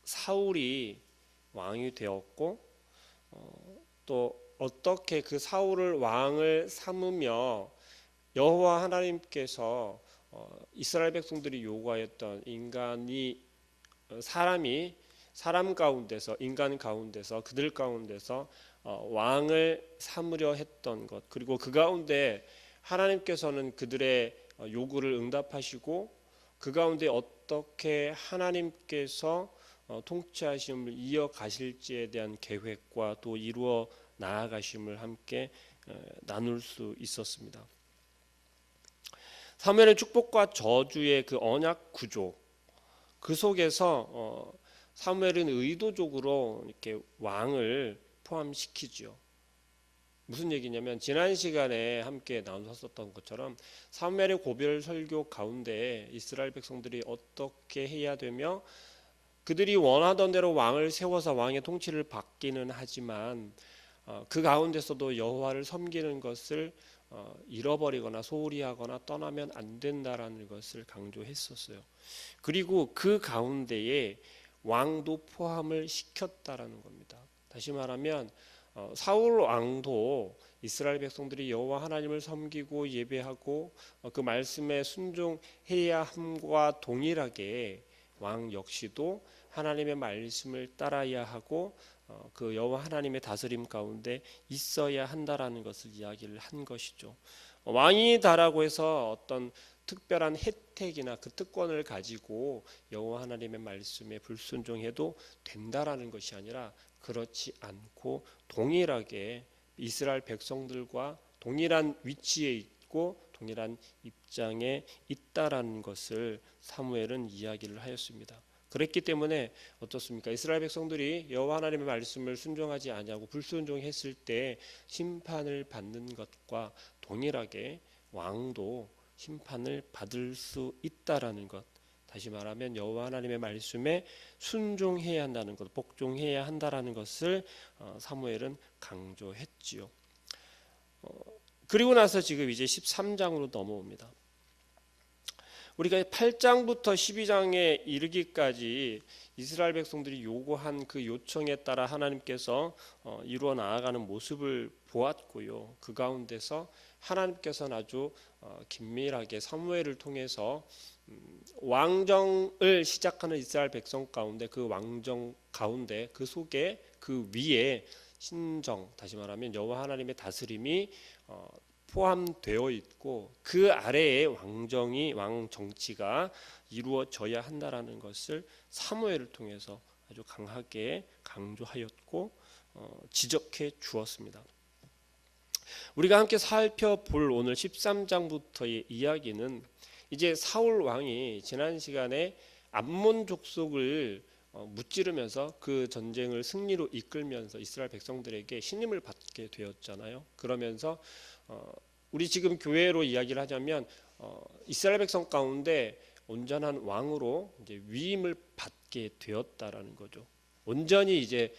사울이 왕이 되었고 또 어떻게 그 사울을 왕을 삼으며 여호와 하나님께서 이스라엘 백성들이 요구하였던 사람 가운데서 인간 가운데서 그들 가운데서 왕을 삼으려 했던 것, 그리고 그 가운데 하나님께서는 그들의 요구를 응답하시고 그 가운데 어떻게 하나님께서 통치하심을 이어가실지에 대한 계획과 또 이루어 나아가심을 함께 나눌 수 있었습니다. 사무엘의 축복과 저주의 그 언약 구조, 그 속에서 사무엘은 의도적으로 이렇게 왕을 포함시키죠. 무슨 얘기냐면 지난 시간에 함께 나눴었던 것처럼 사무엘의 고별 설교 가운데 이스라엘 백성들이 어떻게 해야 되며 그들이 원하던 대로 왕을 세워서 왕의 통치를 받기는 하지만 그 가운데서도 여호와를 섬기는 것을 잃어버리거나 소홀히 하거나 떠나면 안 된다라는 것을 강조했었어요. 그리고 그 가운데에 왕도 포함을 시켰다라는 겁니다. 다시 말하면 사울 왕도 이스라엘 백성들이 여호와 하나님을 섬기고 예배하고 그 말씀에 순종해야 함과 동일하게 왕 역시도 하나님의 말씀을 따라야 하고 그 여호와 하나님의 다스림 가운데 있어야 한다라는 것을 이야기를 한 것이죠. 왕이다라고 해서 어떤 특별한 혜택이나 그 특권을 가지고 여호와 하나님의 말씀에 불순종해도 된다라는 것이 아니라 그렇지 않고 동일하게 이스라엘 백성들과 동일한 위치에 있고 동일한 입장에 있다라는 것을 사무엘은 이야기를 하였습니다. 그랬기 때문에 어떻습니까? 이스라엘 백성들이 여호와 하나님의 말씀을 순종하지 아니하고 불순종했을 때 심판을 받는 것과 동일하게 왕도 심판을 받을 수 있다라는 것. 다시 말하면 여호와 하나님의 말씀에 순종해야 한다는 것, 복종해야 한다라는 것을 사무엘은 강조했지요. 그리고 나서 지금 이제 13장으로 넘어옵니다. 우리가 8장부터 12장에 이르기까지 이스라엘 백성들이 요구한 그 요청에 따라 하나님께서 이루어 나아가는 모습을 보았고요. 그 가운데서 하나님께서는 아주 긴밀하게 사무엘을 통해서 왕정을 시작하는 이스라엘 백성 가운데 그 왕정 가운데 그 속에 그 위에 신정, 다시 말하면 여호와 하나님의 다스림이 포함되어 있고 그 아래에 왕 정치가 이루어져야 한다라는 것을 사무엘을 통해서 아주 강하게 강조하였고 지적해 주었습니다. 우리가 함께 살펴볼 오늘 13장부터의 이야기는 이제 사울 왕이 지난 시간에 암몬 족속을 무찌르면서 그 전쟁을 승리로 이끌면서 이스라엘 백성들에게 신임을 받게 되었잖아요. 그러면서 우리 지금 교회로 이야기를 하자면 이스라엘 백성 가운데 온전한 왕으로 이제 위임을 받게 되었다라는 거죠. 온전히 이제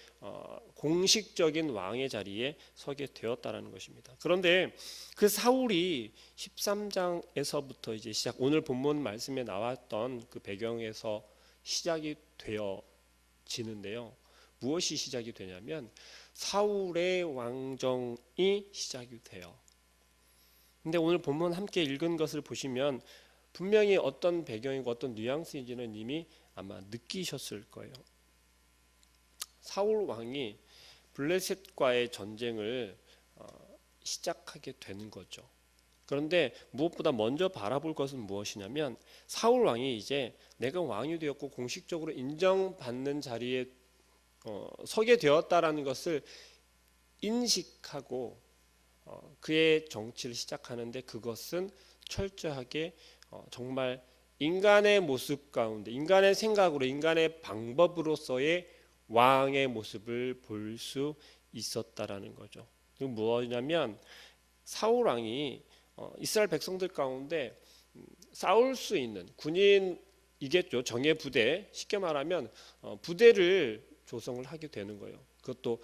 공식적인 왕의 자리에 서게 되었다라는 것입니다. 그런데 그 사울이 13장에서부터 이제 오늘 본문 말씀에 나왔던 그 배경에서 시작이 되어지는데요. 무엇이 시작이 되냐면 사울의 왕정이 시작이 돼요. 근데 오늘 본문 함께 읽은 것을 보시면 분명히 어떤 배경이고 어떤 뉘앙스인지는 이미 아마 느끼셨을 거예요. 사울 왕이 블레셋과의 전쟁을 시작하게 되는 거죠. 그런데 무엇보다 먼저 바라볼 것은 무엇이냐면 사울 왕이 이제 내가 왕이 되었고 공식적으로 인정받는 자리에 서게 되었다라는 것을 인식하고 그의 정치를 시작하는데 그것은 철저하게 정말 인간의 모습 가운데 인간의 생각으로 인간의 방법으로서의 왕의 모습을 볼 수 있었다라는 거죠. 그게 무엇이냐면 사울 왕이 이스라엘 백성들 가운데 싸울 수 있는 군인이겠죠. 정예 부대, 쉽게 말하면 부대를 조성을 하게 되는 거예요. 그것도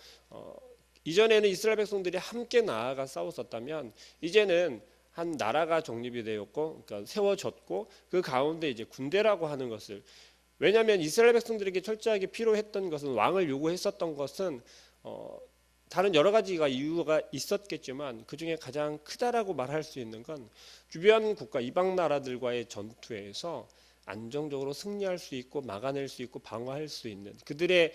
이전에는 이스라엘 백성들이 함께 나아가 싸웠었다면 이제는 한 나라가 정립이 되었고 그러니까 세워졌고 그 가운데 이제 군대라고 하는 것을 왜냐하면 이스라엘 백성들에게 철저하게 필요했던 것은, 왕을 요구했었던 것은 다른 여러 가지가 이유가 있었겠지만 그 중에 가장 크다라고 말할 수 있는 건 주변 국가 이방 나라들과의 전투에서 안정적으로 승리할 수 있고 막아낼 수 있고 방어할 수 있는, 그들의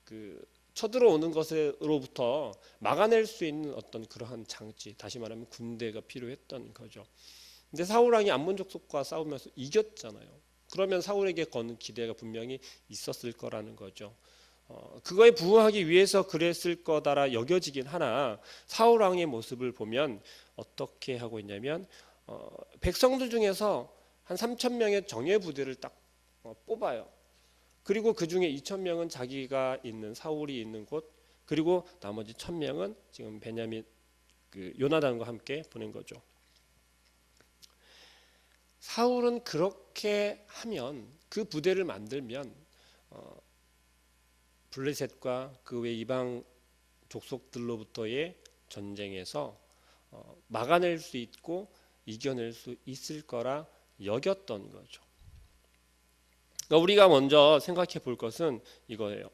그 쳐들어오는 것으로부터 막아낼 수 있는 어떤 그러한 장치, 다시 말하면 군대가 필요했던 거죠. 근데 사울 왕이 암몬 족속과 싸우면서 이겼잖아요. 그러면 사울에게 거는 기대가 분명히 있었을 거라는 거죠. 그거에 부응하기 위해서 그랬을 거다라 여겨지긴 하나, 사울 왕의 모습을 보면 어떻게 하고 있냐면 백성들 중에서 한 3천 명의 정예 부대를 딱 뽑아요. 그리고 그 중에 2천 명은 자기가 있는 사울이 있는 곳, 그리고 나머지 1,000명은 지금 베냐민 그 요나단과 함께 보낸 거죠. 사울은 그렇게 하면, 그 부대를 만들면 블레셋과 그 외 이방 족속들로부터의 전쟁에서 막아낼 수 있고 이겨낼 수 있을 거라 여겼던 거죠. 그러니까 우리가 먼저 생각해 볼 것은 이거예요.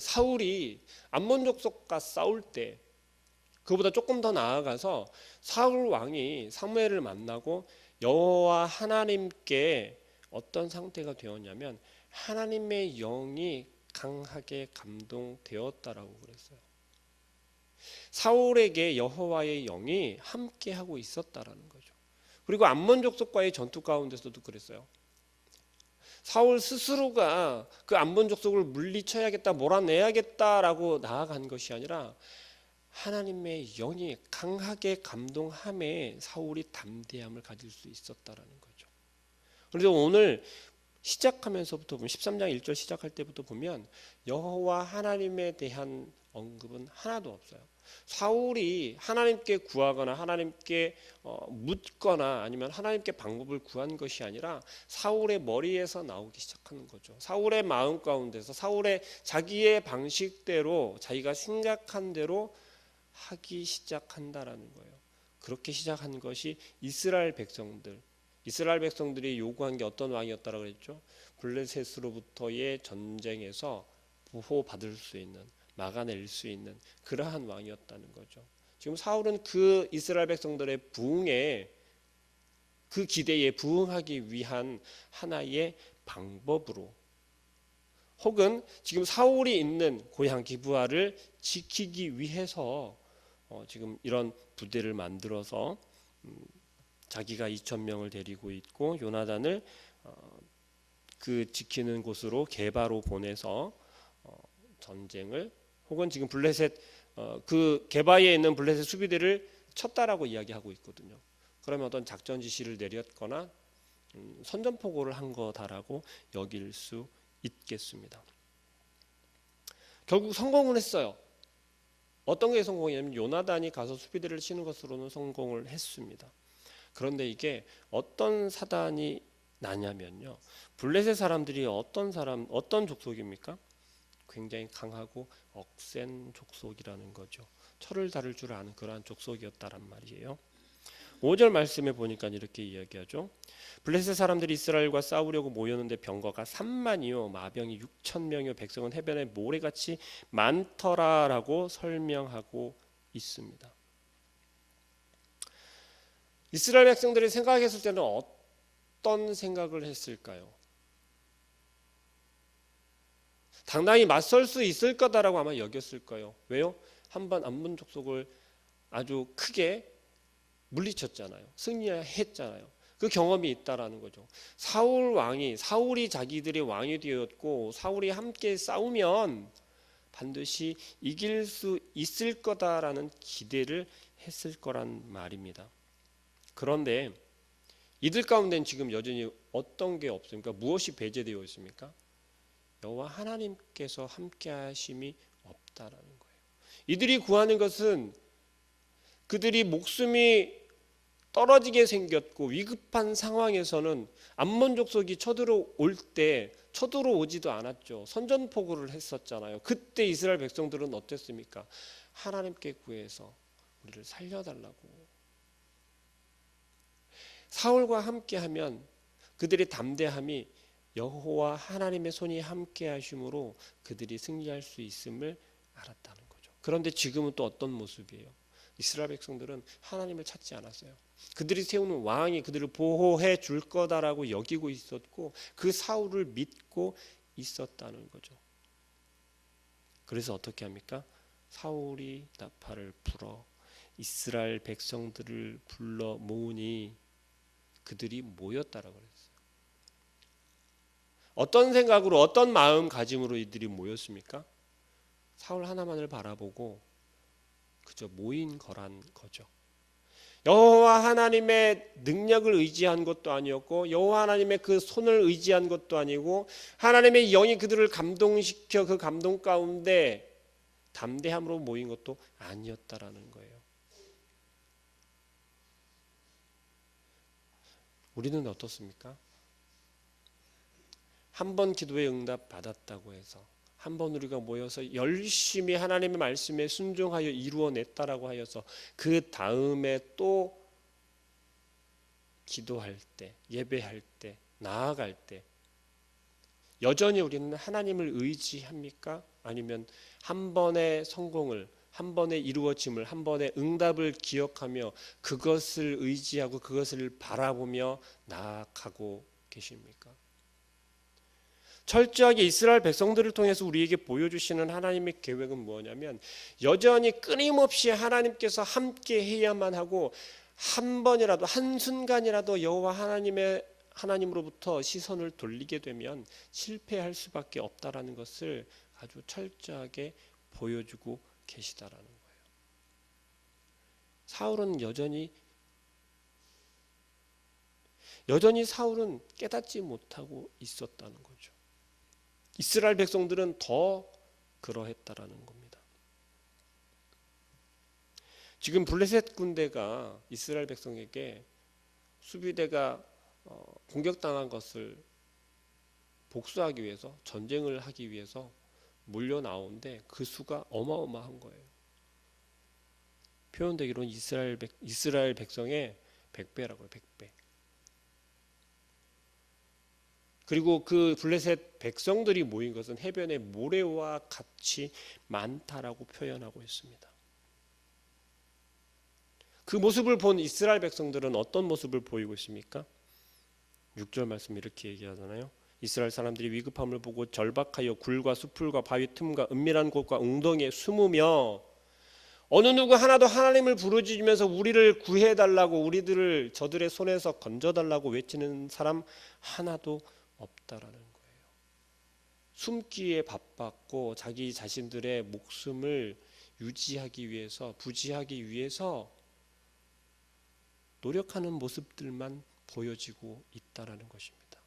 사울이 암몬 족속과 싸울 때, 그보다 조금 더 나아가서 사울 왕이 사무엘을 만나고 여호와 하나님께 어떤 상태가 되었냐면 하나님의 영이 강하게 감동되었다라고 그랬어요. 사울에게 여호와의 영이 함께하고 있었다라는 거죠. 그리고 암몬 족속과의 전투 가운데서도 그랬어요. 사울 스스로가 그 암몬 족속을 물리쳐야겠다, 몰아내야겠다라고 나아간 것이 아니라 하나님의 영이 강하게 감동함에 사울이 담대함을 가질 수 있었다라는 거죠. 그래서 오늘 시작하면서부터 보면 13장 1절 시작할 때부터 보면 여호와 하나님에 대한 언급은 하나도 없어요. 사울이 하나님께 구하거나 하나님께 묻거나 아니면 하나님께 방법을 구한 것이 아니라 사울의 머리에서 나오기 시작하는 거죠. 사울의 마음 가운데서 사울의 자기의 방식대로, 자기가 생각한 대로 하기 시작한다라는 거예요. 그렇게 시작한 것이 이스라엘 백성들이 요구한 게 어떤 왕이었다라고 그랬죠? 블레셋으로부터의 전쟁에서 보호받을 수 있는, 막아낼 수 있는 그러한 왕이었다는 거죠. 지금 사울은 그 이스라엘 백성들의 부흥에, 그 기대에 부응하기 위한 하나의 방법으로, 혹은 지금 사울이 있는 고향 기브아를 지키기 위해서 지금 이런 부대를 만들어서 자기가 2,000명을 데리고 있고 요나단을 그 지키는 곳으로 게바로 보내서 전쟁을, 혹은 지금 블레셋 그 게바에 있는 블레셋 수비대를 쳤다라고 이야기하고 있거든요. 그러면 어떤 작전 지시를 내렸거나 선전포고를 한 거다라고 여길 수 있겠습니다. 결국 성공을 했어요. 어떤 게 성공이냐면 요나단이 가서 수비대를 치는 것으로는 성공을 했습니다. 그런데 이게 어떤 사단이 나냐면요, 블레셋 사람들이 어떤 족속입니까? 굉장히 강하고 억센 족속이라는 거죠. 철을 다룰 줄 아는 그러한 족속이었다란 말이에요. 5절 말씀에 보니까 이렇게 이야기하죠. 블레셋 사람들이 이스라엘과 싸우려고 모였는데 병거가 3만이요 마병이 6,000명이요 백성은 해변에 모래같이 많더라라고 설명하고 있습니다. 이스라엘 백성들이 생각했을 때는 어떤 생각을 했을까요? 당당히 맞설 수 있을 거다라고 아마 여겼을 거예요. 왜요? 한번 암몬 족속을 아주 크게 물리쳤잖아요. 승리했잖아요. 그 경험이 있다라는 거죠. 사울이 자기들의 왕이 되었고 사울이 함께 싸우면 반드시 이길 수 있을 거다라는 기대를 했을 거란 말입니다. 그런데 이들 가운데는 지금 여전히 어떤 게 없습니까? 무엇이 배제되어 있습니까? 여호와 하나님께서 함께 하심이 없다라는 거예요. 이들이 구하는 것은 그들이 목숨이 떨어지게 생겼고 위급한 상황에서는 암몬 족속이 쳐들어올 때 쳐들어오지도 않았죠. 선전포고를 했었잖아요. 그때 이스라엘 백성들은 어땠습니까? 하나님께 구해서 우리를 살려달라고. 사울과 함께하면 그들의 담대함이 여호와 하나님의 손이 함께 하심으로 그들이 승리할 수 있음을 알았다는 거죠. 그런데 지금은 또 어떤 모습이에요? 이스라엘 백성들은 하나님을 찾지 않았어요. 그들이 세우는 왕이 그들을 보호해 줄 거다라고 여기고 있었고 그 사울을 믿고 있었다는 거죠. 그래서 어떻게 합니까? 사울이 나팔을 불어 이스라엘 백성들을 불러 모으니 그들이 모였다라고 그랬어요. 어떤 생각으로 어떤 마음가짐으로 이들이 모였습니까? 사울 하나만을 바라보고 그저 모인 거란 거죠. 여호와 하나님의 능력을 의지한 것도 아니었고 여호와 하나님의 그 손을 의지한 것도 아니고 하나님의 영이 그들을 감동시켜 그 감동 가운데 담대함으로 모인 것도 아니었다라는 거예요. 우리는 어떻습니까? 한 번 기도의 응답 받았다고 해서 한 번 우리가 모여서 열심히 하나님의 말씀에 순종하여 이루어냈다라고 하여서 그 다음에 또 기도할 때, 예배할 때, 나아갈 때 여전히 우리는 하나님을 의지합니까? 아니면 한 번의 성공을, 한 번의 이루어짐을, 한 번의 응답을 기억하며 그것을 의지하고 그것을 바라보며 나아가고 계십니까? 철저하게 이스라엘 백성들을 통해서 우리에게 보여주시는 하나님의 계획은 뭐냐면 여전히 끊임없이 하나님께서 함께 해야만 하고 한 번이라도 한순간이라도 여호와 하나님으로부터 시선을 돌리게 되면 실패할 수밖에 없다라는 것을 아주 철저하게 보여주고 계시다라는 거예요. 사울은 여전히 사울은 깨닫지 못하고 있었다는 거죠. 이스라엘 백성들은 더 그러했다라는 겁니다. 지금 블레셋 군대가 이스라엘 백성에게 수비대가 공격당한 것을 복수하기 위해서 전쟁을 하기 위해서 몰려 나오는데 그 수가 어마어마한 거예요. 표현되기로는 이스라엘 백성의 100배라고요. 100배. 그리고 그 블레셋 백성들이 모인 것은 해변의 모래와 같이 많다라고 표현하고 있습니다. 그 모습을 본 이스라엘 백성들은 어떤 모습을 보이고 있습니까? 6절 말씀 이렇게 얘기하잖아요. 이스라엘 사람들이 위급함을 보고 절박하여 굴과 수풀과 바위 틈과 은밀한 곳과 웅덩이에 숨으며 어느 누구 하나도 하나님을 부르짖으면서 우리를 구해달라고 우리들을 저들의 손에서 건져달라고 외치는 사람 하나도 없다라는 거예요. 숨기에 바빴고 자기 자신들의 목숨을 유지하기 위해서 부지하기 위해서 노력하는 모습들만 보여지고 있다라는 것입니다.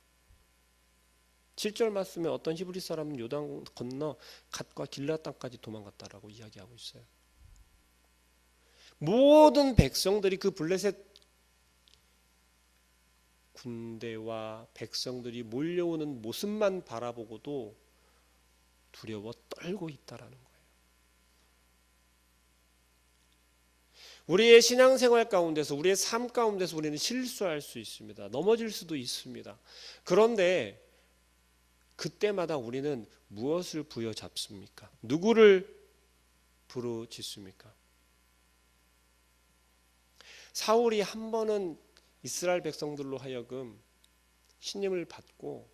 7절 말씀에 어떤 히브리 사람은 요단 건너 갓과 길앗 땅까지 도망갔다라고 이야기하고 있어요. 모든 백성들이 그 블레셋 군대와 백성들이 몰려오는 모습만 바라보고도 두려워 떨고 있다라는 거예요. 우리의 신앙생활 가운데서 우리의 삶 가운데서 우리는 실수할 수 있습니다. 넘어질 수도 있습니다. 그런데 그때마다 우리는 무엇을 부여잡습니까? 누구를 부르짖습니까? 사울이 한 번은 이스라엘 백성들로 하여금 신임을 받고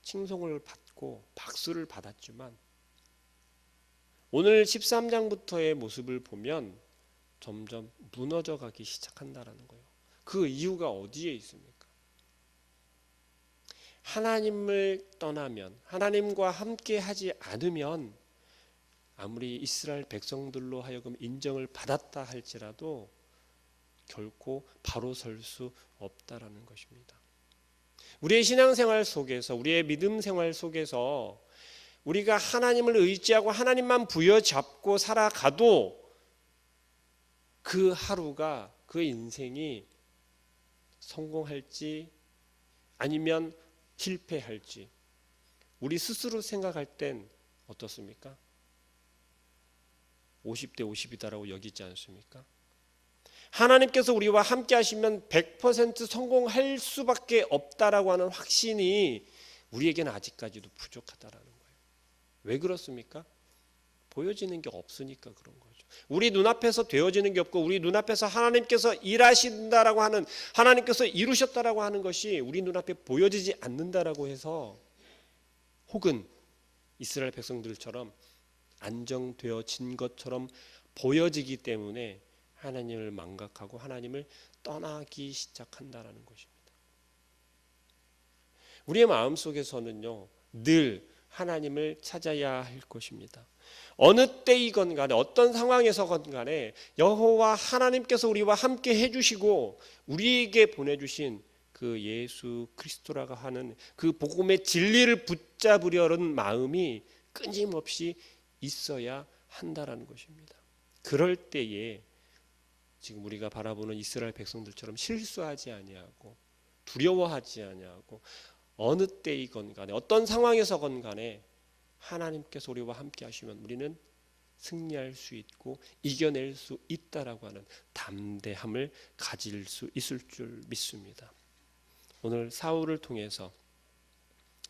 칭송을 받고 박수를 받았지만 오늘 13장부터의 모습을 보면 점점 무너져 가기 시작한다라는 거예요. 그 이유가 어디에 있습니까? 하나님을 떠나면 하나님과 함께 하지 않으면 아무리 이스라엘 백성들로 하여금 인정을 받았다 할지라도 결코 바로 설 수 없다라는 것입니다. 우리의 신앙생활 속에서 우리의 믿음 생활 속에서 우리가 하나님을 의지하고 하나님만 부여잡고 살아가도 그 하루가 그 인생이 성공할지 아니면 실패할지 우리 스스로 생각할 땐 어떻습니까? 50대 50이다라고 여기지 않습니까? 하나님께서 우리와 함께 하시면 100% 성공할 수밖에 없다라고 하는 확신이 우리에게는 아직까지도 부족하다라는 거예요. 왜 그렇습니까? 보여지는 게 없으니까 그런 거죠. 우리 눈앞에서 되어지는 게 없고 우리 눈앞에서 하나님께서 일하신다라고 하는, 하나님께서 이루셨다라고 하는 것이 우리 눈앞에 보여지지 않는다라고 해서, 혹은 이스라엘 백성들처럼 안정되어진 것처럼 보여지기 때문에 하나님을 망각하고 하나님을 떠나기 시작한다라는 것입니다. 우리의 마음속에서는요, 늘 하나님을 찾아야 할 것입니다. 어느 때이건 간에 어떤 상황에서건 간에 여호와 하나님께서 우리와 함께 해주시고 우리에게 보내주신 그 예수 그리스도라고 하는 그 복음의 진리를 붙잡으려는 마음이 끊임없이 있어야 한다라는 것입니다. 그럴 때에 지금 우리가 바라보는 이스라엘 백성들처럼 실수하지 아니하고 두려워하지 아니하고 어느 때이건 간에 어떤 상황에서건 간에 하나님께서 우리와 함께 하시면 우리는 승리할 수 있고 이겨낼 수 있다라고 하는 담대함을 가질 수 있을 줄 믿습니다. 오늘 사울을 통해서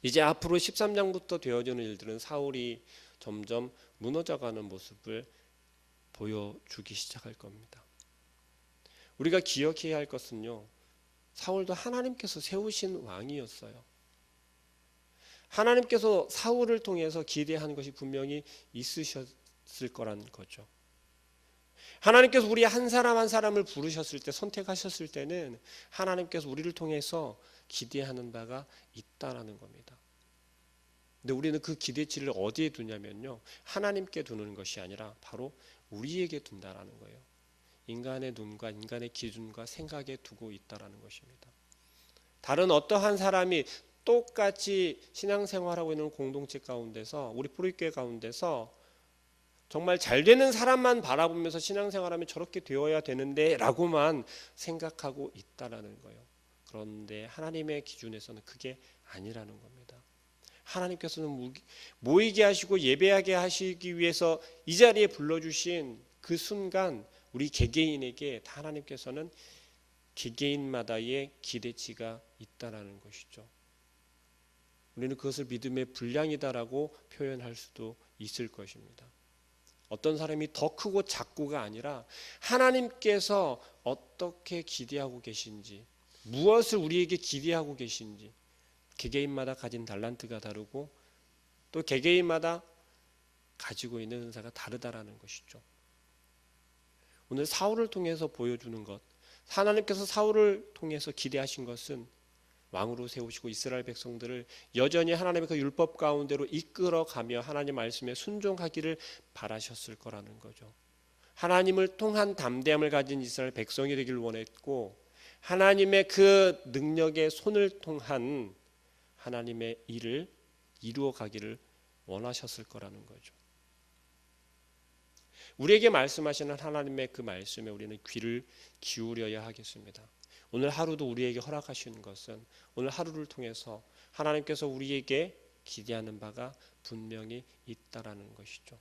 이제 앞으로 13장부터 되어지는 일들은 사울이 점점 무너져가는 모습을 보여주기 시작할 겁니다. 우리가 기억해야 할 것은요, 사울도 하나님께서 세우신 왕이었어요. 하나님께서 사울을 통해서 기대하는 것이 분명히 있으셨을 거라는 거죠. 하나님께서 우리 한 사람 한 사람을 부르셨을 때, 선택하셨을 때는 하나님께서 우리를 통해서 기대하는 바가 있다라는 겁니다. 근데 우리는 그 기대치를 어디에 두냐면요, 하나님께 두는 것이 아니라 바로 우리에게 둔다라는 거예요. 인간의 눈과 인간의 기준과 생각에 두고 있다라는 것입니다. 다른 어떠한 사람이 똑같이 신앙생활하고 있는 공동체 가운데서, 우리 프로교회 가운데서 정말 잘 되는 사람만 바라보면서 신앙생활하면 저렇게 되어야 되는데 라고만 생각하고 있다라는 거예요. 그런데 하나님의 기준에서는 그게 아니라는 겁니다. 하나님께서는 모이게 하시고 예배하게 하시기 위해서 이 자리에 불러주신 그 순간 우리 개개인에게 하나님께서는 개개인마다의 기대치가 있다라는 것이죠. 우리는 그것을 믿음의 분량이다라고 표현할 수도 있을 것입니다. 어떤 사람이 더 크고 작고가 아니라 하나님께서 어떻게 기대하고 계신지, 무엇을 우리에게 기대하고 계신지, 개개인마다 가진 달란트가 다르고 또 개개인마다 가지고 있는 은사가 다르다라는 것이죠. 오늘 사울을 통해서 보여주는 것, 하나님께서 사울을 통해서 기대하신 것은 왕으로 세우시고 이스라엘 백성들을 여전히 하나님의 그 율법 가운데로 이끌어가며 하나님 말씀에 순종하기를 바라셨을 거라는 거죠. 하나님을 통한 담대함을 가진 이스라엘 백성이 되기를 원했고, 하나님의 그 능력의 손을 통한 하나님의 일을 이루어 가기를 원하셨을 거라는 거죠. 우리에게 말씀하시는 하나님의 그 말씀에 우리는 귀를 기울여야 하겠습니다. 오늘 하루도 우리에게 허락하시는 것은, 오늘 하루를 통해서 하나님께서 우리에게 기대하는 바가 분명히 있다라는 것이죠.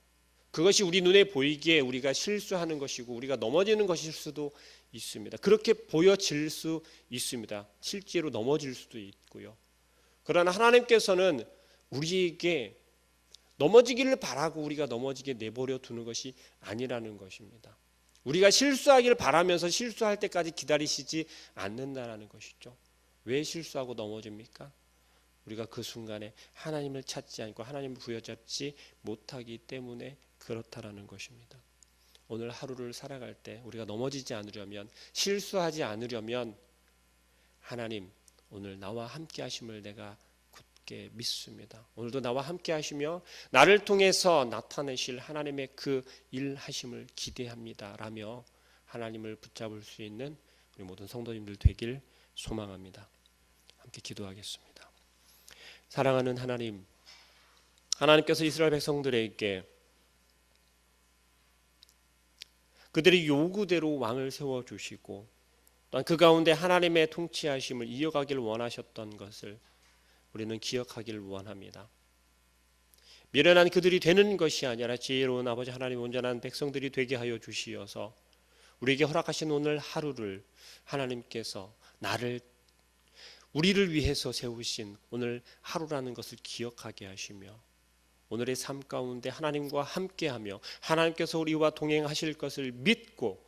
그것이 우리 눈에 보이기에 우리가 실수하는 것이고 우리가 넘어지는 것일 수도 있습니다. 그렇게 보여질 수 있습니다. 실제로 넘어질 수도 있고요. 그러나 하나님께서는 우리에게 넘어지기를 바라고 우리가 넘어지게 내버려 두는 것이 아니라는 것입니다. 우리가 실수하기를 바라면서 실수할 때까지 기다리시지 않는다라는 것이죠. 왜 실수하고 넘어집니까? 우리가 그 순간에 하나님을 찾지 않고 하나님을 부여잡지 못하기 때문에 그렇다라는 것입니다. 오늘 하루를 살아갈 때 우리가 넘어지지 않으려면, 실수하지 않으려면 하나님, 오늘 나와 함께 하심을 내가 굳게 믿습니다. 오늘도 나와 함께 하시며 나를 통해서 나타내실 하나님의 그 일하심을 기대합니다 라며 하나님을 붙잡을 수 있는 우리 모든 성도님들 되길 소망합니다. 함께 기도하겠습니다. 사랑하는 하나님, 하나님께서 이스라엘 백성들에게 그들의 요구대로 왕을 세워주시고 또한 그 가운데 하나님의 통치하심을 이어가기를 원하셨던 것을 우리는 기억하기를 원합니다. 미련한 그들이 되는 것이 아니라 지혜로운 아버지 하나님, 온전한 백성들이 되게 하여 주시어서 우리에게 허락하신 오늘 하루를 하나님께서 우리를 위해서 세우신 오늘 하루라는 것을 기억하게 하시며 오늘의 삶 가운데 하나님과 함께하며 하나님께서 우리와 동행하실 것을 믿고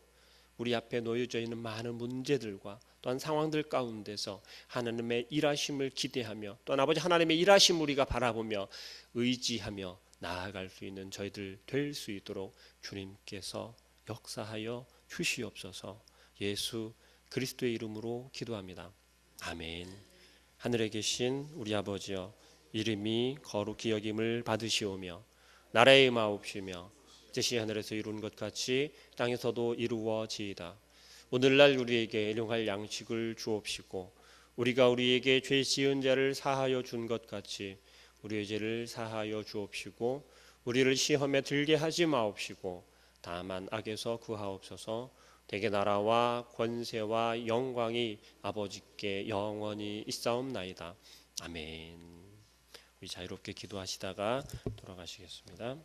우리 앞에 놓여져 있는 많은 문제들과 또한 상황들 가운데서 하나님의 일하심을 기대하며 또한 아버지 하나님의 일하심 우리가 바라보며 의지하며 나아갈 수 있는 저희들 될 수 있도록 주님께서 역사하여 주시옵소서. 예수 그리스도의 이름으로 기도합니다. 아멘. 하늘에 계신 우리 아버지여, 이름이 거룩히 여김을 받으시오며 나라의 마옵시며 뜻이 하늘에서 이룬 것 같이 땅에서도 이루어지이다. 오늘날 우리에게 일용할 양식을 주옵시고 우리가 우리에게 죄 지은 자를 사하여 준 것 같이 우리의 죄를 사하여 주옵시고 우리를 시험에 들게 하지 마옵시고 다만 악에서 구하옵소서. 대개 나라와 권세와 영광이 아버지께 영원히 있사옵나이다. 아멘. 우리 자유롭게 기도하시다가 돌아가시겠습니다.